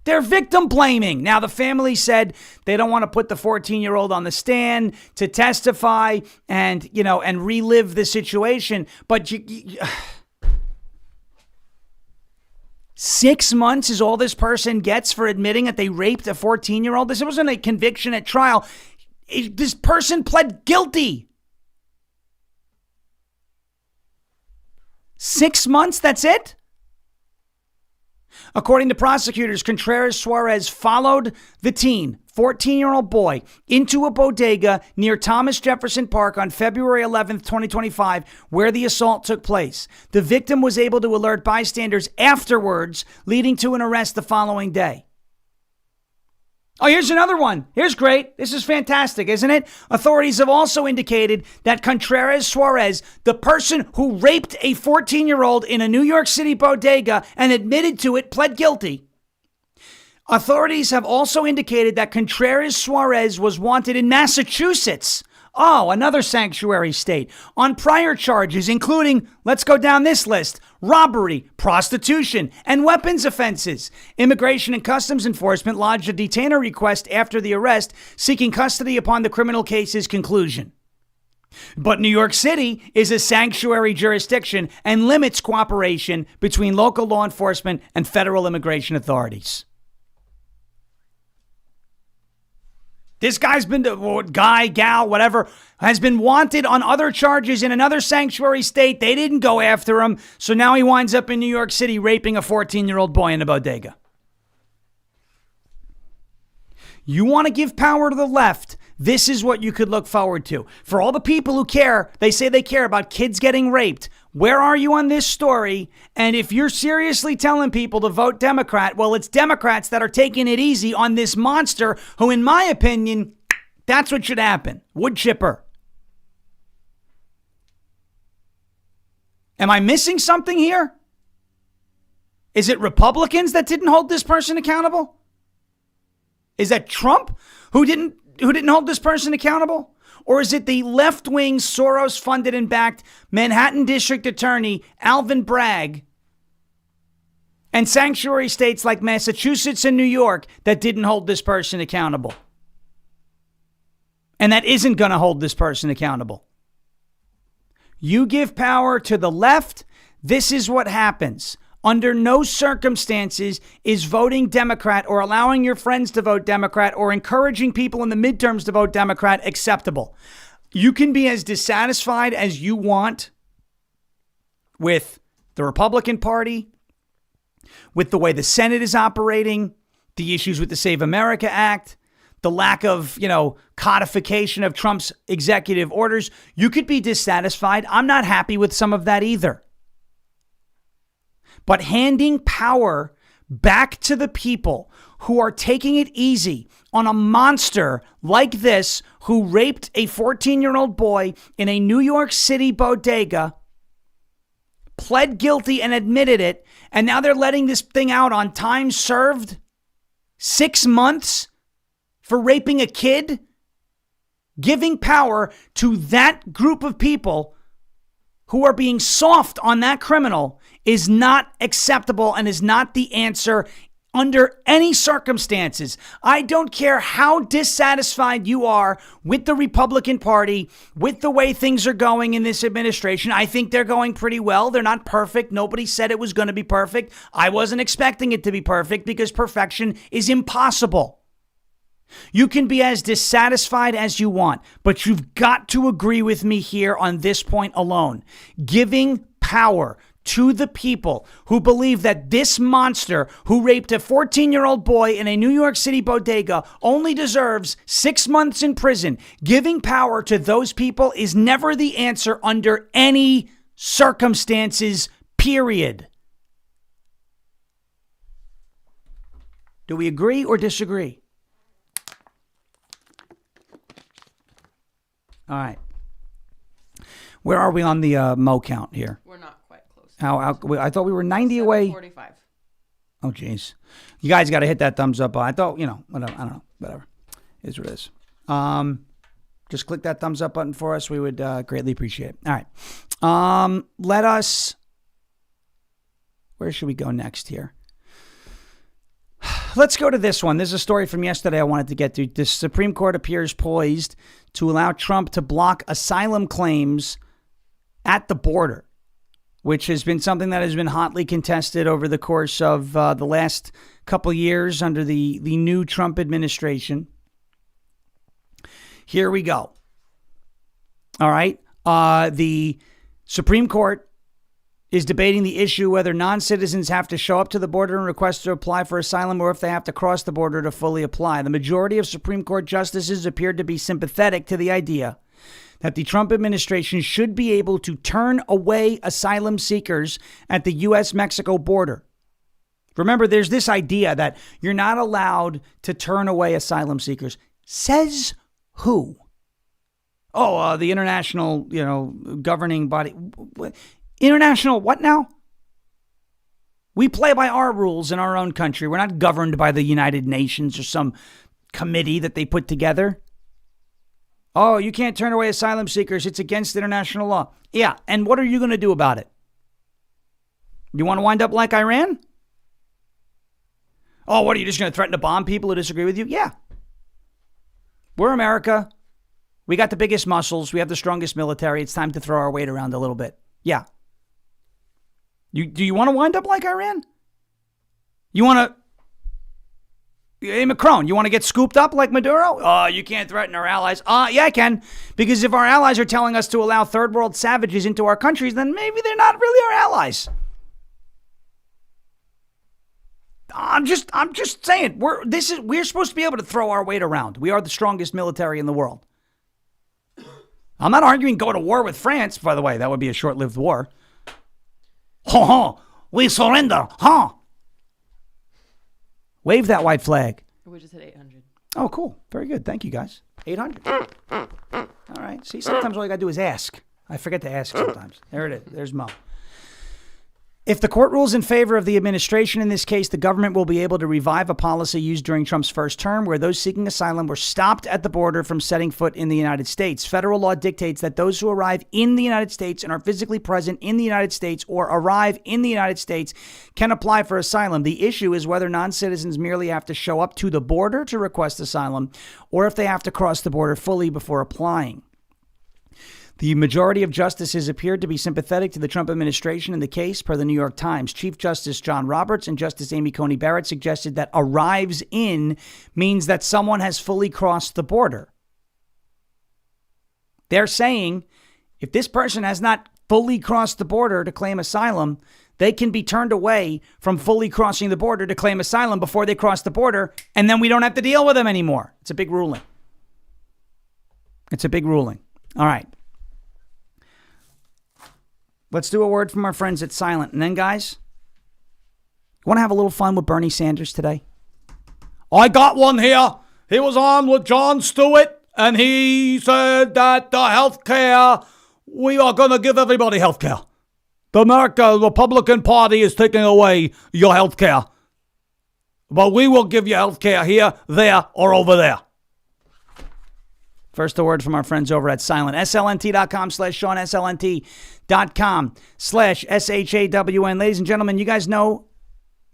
They're victim blaming. Now, the family said they don't want to put the 14-year-old on the stand to testify and, and relive the situation. But 6 months is all this person gets for admitting that they raped a 14-year-old. This wasn't a conviction at trial. This person pled guilty. 6 months, that's it? According to prosecutors, Contreras Suarez followed the teen, 14-year-old boy, into a bodega near Thomas Jefferson Park on February 11th, 2025, where the assault took place. The victim was able to alert bystanders afterwards, leading to an arrest the following day. Oh, here's another one. Here's great. This is fantastic, isn't it? Authorities have also indicated that Contreras Suarez, the person who raped a 14-year-old in a New York City bodega and admitted to it, pled guilty. Authorities have also indicated that Contreras Suarez was wanted in Massachusetts. Oh, another sanctuary state, on prior charges, including, let's go down this list, robbery, prostitution, and weapons offenses. Immigration and Customs Enforcement lodged a detainer request after the arrest, seeking custody upon the criminal case's conclusion. But New York City is a sanctuary jurisdiction and limits cooperation between local law enforcement and federal immigration authorities. This guy's been, gal, whatever, has been wanted on other charges in another sanctuary state. They didn't go after him. So now he winds up in New York City raping a 14-year-old boy in a bodega. You want to give power to the left, this is what you could look forward to. For all the people who care, they say they care about kids getting raped. Where are you on this story? And if you're seriously telling people to vote Democrat, well, it's Democrats that are taking it easy on this monster who, in my opinion, that's what should happen. Wood chipper. Am I missing something here? Is it Republicans that didn't hold this person accountable? Is that Trump who didn't hold this person accountable? Or is it the left-wing, Soros-funded and backed Manhattan District Attorney Alvin Bragg and sanctuary states like Massachusetts and New York that didn't hold this person accountable? And that isn't going to hold this person accountable. You give power to the left, this is what happens. Under no circumstances is voting Democrat or allowing your friends to vote Democrat or encouraging people in the midterms to vote Democrat acceptable. You can be as dissatisfied as you want with the Republican Party, with the way the Senate is operating, the issues with the Save America Act, the lack of, codification of Trump's executive orders. You could be dissatisfied. I'm not happy with some of that either. But handing power back to the people who are taking it easy on a monster like this who raped a 14-year-old boy in a New York City bodega, pled guilty and admitted it, and now they're letting this thing out on time served? 6 months for raping a kid? Giving power to that group of people who are being soft on that criminal is not acceptable and is not the answer under any circumstances. I don't care how dissatisfied you are with the Republican Party, with the way things are going in this administration. I think they're going pretty well. They're not perfect. Nobody said it was going to be perfect. I wasn't expecting it to be perfect because perfection is impossible. You can be as dissatisfied as you want, but you've got to agree with me here on this point alone. Giving power to the people who believe that this monster who raped a 14-year-old boy in a New York City bodega only deserves 6 months in prison. Giving power to those people is never the answer under any circumstances, period. Do we agree or disagree? All right. Where are we on the Mo count here? We're not quite close. I thought we were 90 away. 45. Oh, jeez. You guys got to hit that thumbs up. I thought, whatever. I don't know. Whatever. It is what it is. Just click that thumbs up button for us. We would greatly appreciate it. All right. Let us... Where should we go next here? Let's go to this one. This is a story from yesterday I wanted to get to. The Supreme Court appears poised to allow Trump to block asylum claims at the border, which has been something that has been hotly contested over the course of the last couple years under the new Trump administration. Here we go. All right. The Supreme Court is debating the issue whether non-citizens have to show up to the border and request to apply for asylum or if they have to cross the border to fully apply. The majority of Supreme Court justices appeared to be sympathetic to the idea that the Trump administration should be able to turn away asylum seekers at the U.S.-Mexico border. Remember, there's this idea that you're not allowed to turn away asylum seekers. Says who? Oh, the international, governing body. International what now? We play by our rules in our own country. We're not governed by the United Nations or some committee that they put together. Oh, you can't turn away asylum seekers. It's against international law. Yeah, and what are you going to do about it? You want to wind up like Iran? Oh, what are you just going to threaten to bomb people who disagree with you? Yeah. We're America. We got the biggest muscles. We have the strongest military. It's time to throw our weight around a little bit. Yeah. Do you want to wind up like Iran? You want to... Hey, Macron, you want to get scooped up like Maduro? Oh, you can't threaten our allies. Yeah, I can. Because if our allies are telling us to allow third world savages into our countries, then maybe they're not really our allies. I'm just saying, we're supposed to be able to throw our weight around. We are the strongest military in the world. I'm not arguing go to war with France, by the way. That would be a short-lived war. We surrender, Wave that white flag. We just hit 800. Oh, cool. Very good. Thank you, guys. 800. All right. See, sometimes all you got to do is ask. I forget to ask sometimes. There it is. There's Mo. If the court rules in favor of the administration in this case, the government will be able to revive a policy used during Trump's first term where those seeking asylum were stopped at the border from setting foot in the United States. Federal law dictates that those who arrive in the United States and are physically present in the United States or arrive in the United States can apply for asylum. The issue is whether non-citizens merely have to show up to the border to request asylum or if they have to cross the border fully before applying. The majority of justices appeared to be sympathetic to the Trump administration in the case, per the New York Times. Chief Justice John Roberts and Justice Amy Coney Barrett suggested that arrives in means that someone has fully crossed the border. They're saying if this person has not fully crossed the border to claim asylum, they can be turned away from fully crossing the border to claim asylum before they cross the border, and then we don't have to deal with them anymore. It's a big ruling. It's a big ruling. All right. Let's do a word from our friends at Silent. And then, guys, you want to have a little fun with Bernie Sanders today? I got one here. He was on with Jon Stewart, and he said that the health care, we are going to give everybody health care. The Republican Party is taking away your health care. But we will give you health care here, there, or over there. First, a word from our friends over at Silent. SLNT.com/Sean, SLNT.com/SHAWN. Ladies and gentlemen, you guys know,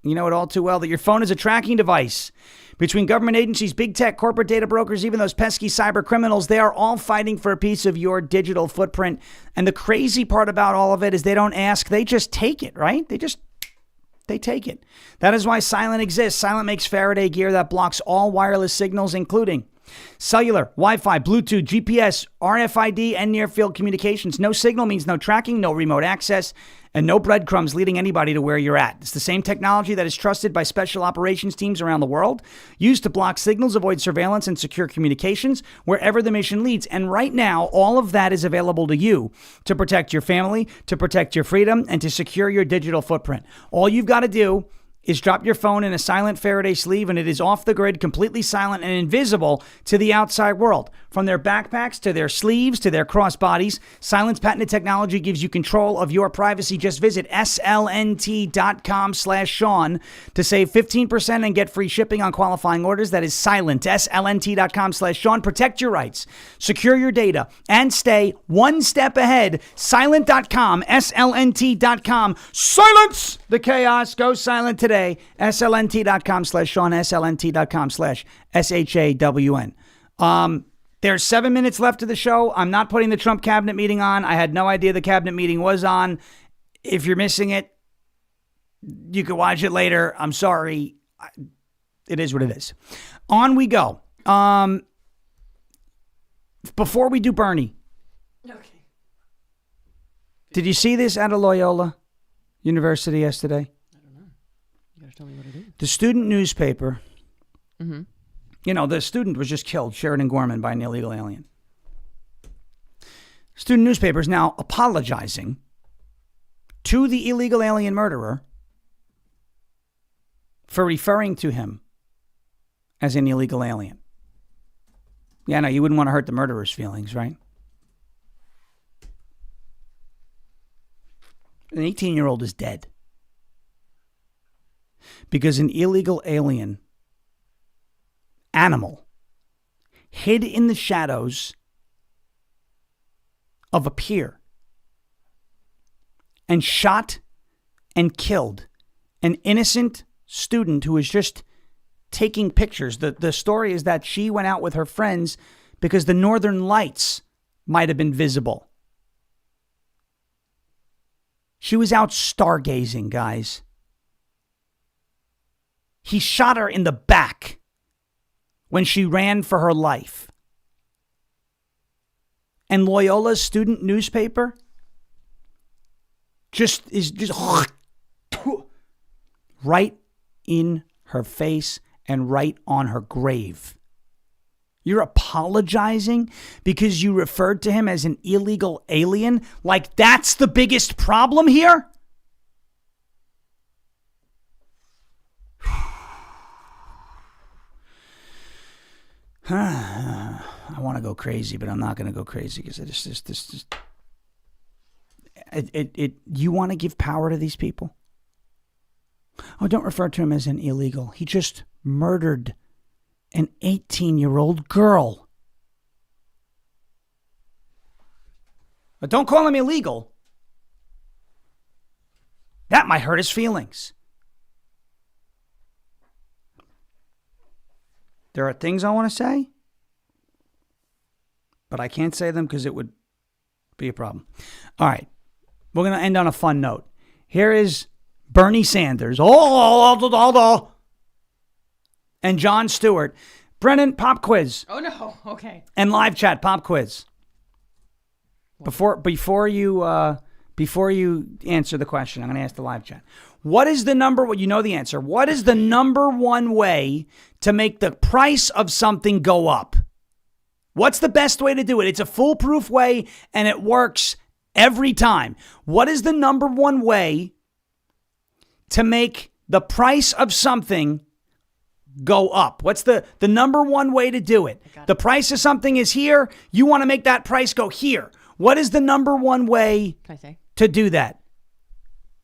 you know it all too well, that your phone is a tracking device. Between government agencies, big tech, corporate data brokers, even those pesky cyber criminals, they are all fighting for a piece of your digital footprint. And the crazy part about all of it is they don't ask, they just take it, right? They take it. That is why Silent exists. Silent makes Faraday gear that blocks all wireless signals, including cellular, Wi-Fi, Bluetooth, GPS, RFID, and near-field communications. No signal means no tracking, no remote access, and no breadcrumbs leading anybody to where you're at. It's the same technology that is trusted by special operations teams around the world, used to block signals, avoid surveillance, and secure communications wherever the mission leads. And right now, all of that is available to you to protect your family, to protect your freedom, and to secure your digital footprint. All you've got to do is drop your phone in a silent Faraday sleeve and it is off the grid, completely silent and invisible to the outside world. From their backpacks to their sleeves to their crossbodies, Silent's patented technology gives you control of your privacy. Just visit slnt.com/Sean to save 15% and get free shipping on qualifying orders. That is Silent, slnt.com/Sean. Protect your rights, secure your data, and stay one step ahead. Silent.com, slnt.com. Silence the chaos. Go silent today. slnt.com/Sean, slnt.com/SHAWN. There's 7 minutes left of the show. I'm not putting the Trump cabinet meeting on. I had no idea the cabinet meeting was on. If you're missing it, you can watch it later. I'm sorry. It is what it is. On we go. Before we do Bernie. Okay. Did you see this out of Loyola University yesterday? I don't know. You gotta tell me what it is. The student newspaper. Mm-hmm. You know, the student was just killed, Sheridan Gorman, by an illegal alien. Student newspaper is now apologizing to the illegal alien murderer for referring to him as an illegal alien. Yeah, no, you wouldn't want to hurt the murderer's feelings, right? An 18-year-old is dead because an illegal alien animal hid in the shadows of a pier and shot and killed an innocent student who was just taking pictures. The story is that she went out with her friends because the northern lights might have been visible. She was out stargazing, guys. He shot her in the back when she ran for her life. And Loyola's student newspaper is just right in her face and right on her grave. You're apologizing because you referred to him as an illegal alien? Like that's the biggest problem here? I want to go crazy, but I'm not going to go crazy because you want to give power to these people? Oh, don't refer to him as an illegal. He just murdered an 18-year-old girl. But don't call him illegal. That might hurt his feelings. There are things I want to say, but I can't say them because it would be a problem. All right. We're going to end on a fun note. Here is Bernie Sanders. And Jon Stewart. Brennan, pop quiz. Oh, no. Okay. And live chat, pop quiz. Before you answer the question, I'm going to ask the live chat. What is the number, well, you know the answer. What is the number one way to make the price of something go up? What's the best way to do it? It's a foolproof way and it works every time. What is the number one way to make the price of something go up? What's the number one way to do it? The price of something is here. You want to make that price go here. What is the number one way to do that?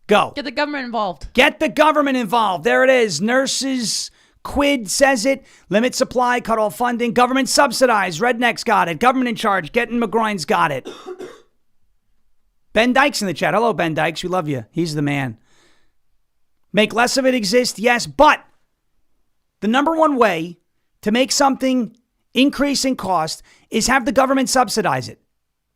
Go. Get the government involved. Get the government involved. There it is. Nurses Quid says it. Limit supply, cut all funding. Government subsidized. Rednecks got it. Government in charge. Getting McGroin's got it. Ben Dykes in the chat. Hello, Ben Dykes. We love you. He's the man. Make less of it exist. Yes, but the number one way to make something increase in cost is have the government subsidize it.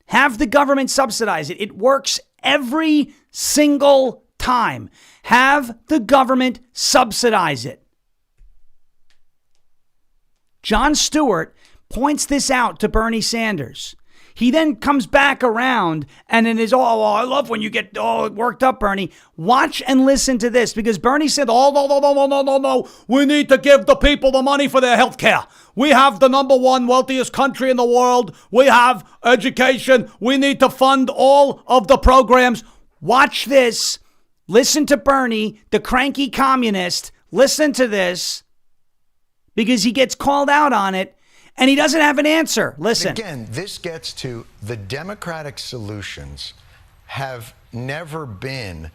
Have the government subsidize it. It works every single time. Have the government subsidize it. Jon Stewart points this out to Bernie Sanders. He then comes back around and then is, I love when you get all worked up, Bernie. Watch and listen to this because Bernie said, no. We need to give the people the money for their health care. We have the number one wealthiest country in the world. We have education. We need to fund all of the programs. Watch this. Listen to Bernie, the cranky communist. Listen to this because he gets called out on it and he doesn't have an answer. Listen. Again, this gets to the Democratic solutions have never been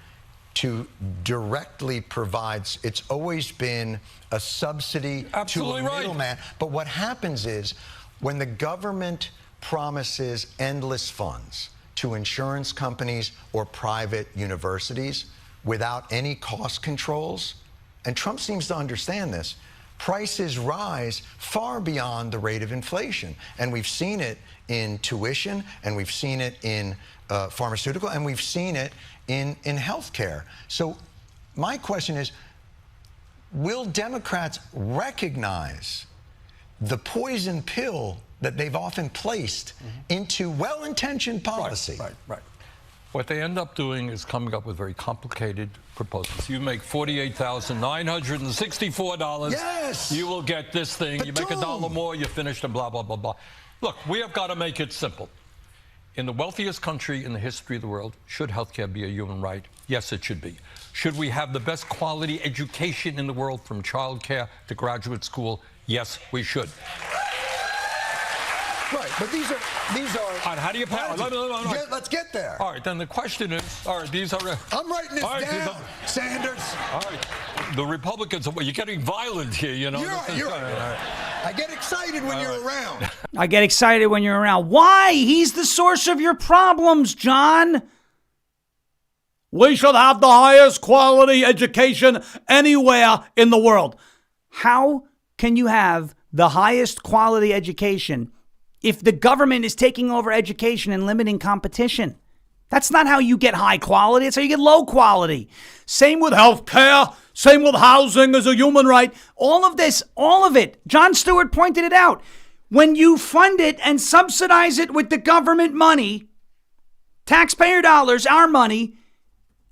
to directly provide. It's always been a subsidy to a middleman. But what happens is when the government promises endless funds to insurance companies or private universities without any cost controls, and Trump seems to understand this, prices rise far beyond the rate of inflation. And we've seen it in tuition, and we've seen it in pharmaceutical, and we've seen it in healthcare. So my question is, will Democrats recognize the poison pill that they've often placed into well-intentioned policy? Right. What they end up doing is coming up with very complicated proposals. You make $48,964. Yes. You will get this thing. But you make $1 more, you're finished, and blah, blah, blah, blah. Look, we have got to make it simple. In the wealthiest country in the history of the world, should healthcare be a human right? Yes, it should be. Should we have the best quality education in the world from childcare to graduate school? Yes, we should. Right, but these are. All right, how do you pass? Let's get there. All right, then the question is, all right, these are. I'm writing this down, Sanders. All right, the Republicans. You're getting violent here, you know. You're right. I get excited when you're around. I get excited when you're around. Why? He's the source of your problems, John. We should have the highest quality education anywhere in the world. How can you have the highest quality education if the government is taking over education and limiting competition? That's not how you get high quality. It's how you get low quality. Same with healthcare. Same with housing as a human right. All of this, all of it. Jon Stewart pointed it out. When you fund it and subsidize it with the government money, taxpayer dollars, our money,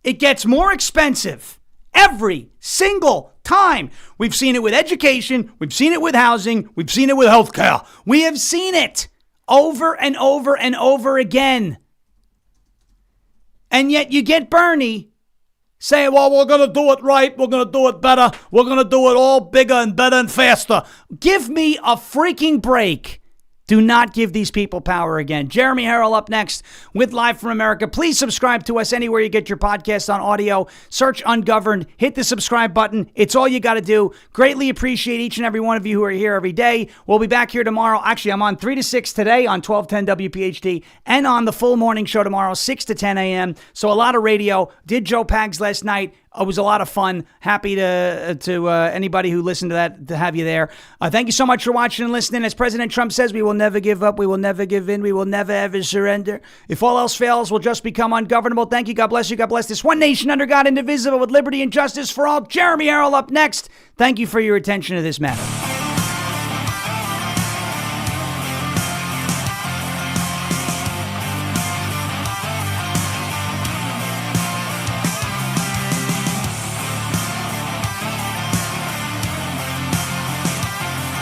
it gets more expensive every single time. We've seen it with education. We've seen it with housing. We've seen it with healthcare. We have seen it over and over and over again. And yet you get Bernie saying, well, we're going to do it right. We're going to do it better. We're going to do it all bigger and better and faster. Give me a freaking break. Do not give these people power again. Jeremy Harrell up next with Live from America. Please subscribe to us anywhere you get your podcast on audio. Search Ungoverned. Hit the subscribe button. It's all you got to do. Greatly appreciate each and every one of you who are here every day. We'll be back here tomorrow. Actually, I'm on 3 to 6 today on 1210 WPHT and on the full morning show tomorrow, 6 to 10 a.m. So a lot of radio. Did Joe Pags last night. It was a lot of fun. Happy to anybody who listened to that, to have you there. Thank you so much for watching and listening. As President Trump says, we will never give up. We will never give in. We will never ever surrender. If all else fails, we'll just become ungovernable. Thank you. God bless you. God bless this one nation under God, indivisible, with liberty and justice for all. Jeremy Harrell up next. Thank you for your attention to this matter.